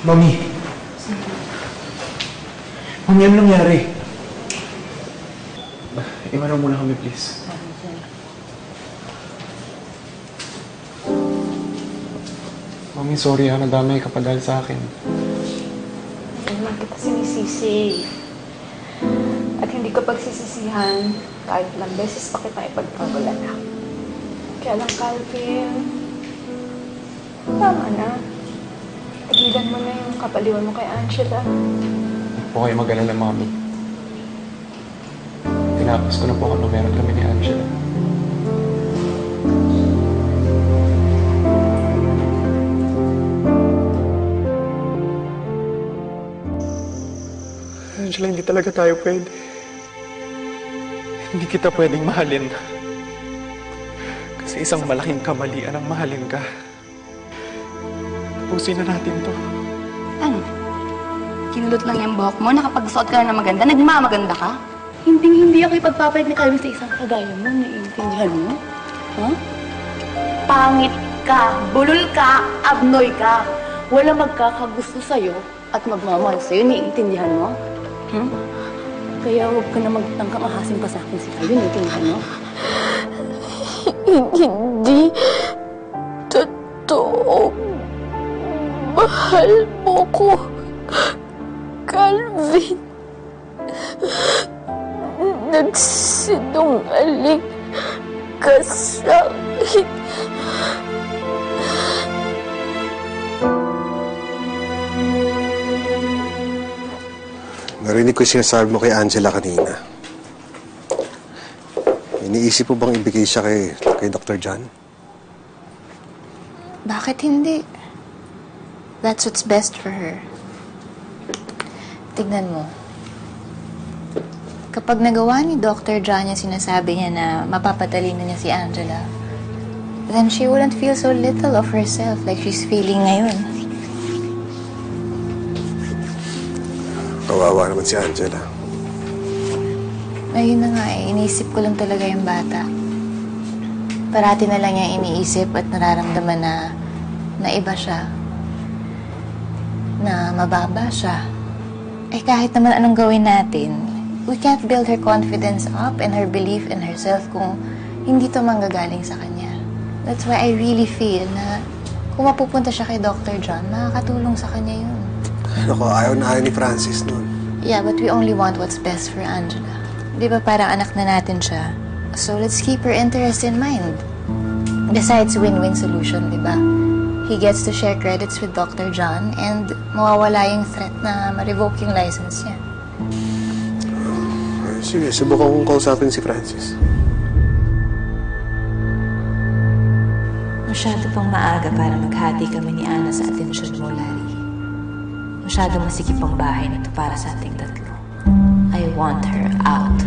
Mami. Mami, ano nangyari? Iwanan muna kami, please. Mami, sorry ha. Nadamay ka pa dahil sa akin. Hindi naman kita sinisisi. At hindi ko pagsisisihan kahit ilang beses pa kita ipagpagulala. Kaya lang, Calvin, tama na. Tigilan mo na yung kapaliwan mo kay Angela. Huwag po kayo mag-alala, Mami. Tinapos ko na po kung meron kami ni Angela. Angela, hindi talaga tayo pwede. Hindi kita pwedeng mahalin. Kasi isang malaking kamalian ang mahalin ka. Tapusin na natin to. Ano? Kinulot lang yung buhok mo, nakapagsuot ka na ng maganda, nagmamaganda ka? Hindi ako ipagpapalit ni Calvin sa isang kagaya mo, naiintindihan mo? Huh? Pangit ka, bulol ka, abnoy ka. Wala magkakagusto sa'yo at magmamahal sa'yo, naiintindihan mo? Kaya huwag ka na magtangkang ahasin pa sa akin si Calvin, naiintindihan mo? Hindi totoo. Mahal mo ko, Calvin. Nagsinungaling ka sa akin. Narinig ko yung sinasabi mo kay Angela kanina. Iniisip mo bang ibigay siya kay Dr. John? Bakit hindi? That's what's best for her. Tignan mo. Kapag nagawa ni Dr. John yung sinasabi niya na mapapatalino niya si Angela, then she wouldn't feel so little of herself like she's feeling ngayon. Kawawa naman si Angela. Ayun na nga eh, iniisip ko lang talaga yung bata. Parati na lang niya iniisip at nararamdaman na iba siya. Na mababa siya. Eh kahit naman anong gawin natin, we can't build her confidence up and her belief in herself kung hindi to manggagaling sa kanya. That's why I really feel na kung mapupunta siya kay Dr. John, makakatulong sa kanya yun. Naku, ayaw na ayaw ni Francis nun. Yeah, but we only want what's best for Angela. Di ba parang anak na natin siya? So let's keep her interest in mind. Besides, win-win solution, di ba? He gets to share credits with Dr. John and mawawala yung threat na ma-revoke yung license niya. Sige, subukan kong kausapin si Francis. Masyado pang maaga para maghati kami ni Ana sa atensyon mo, Larry. Masyado masikip ang bahay nito para sa ating tatlo. I want her out.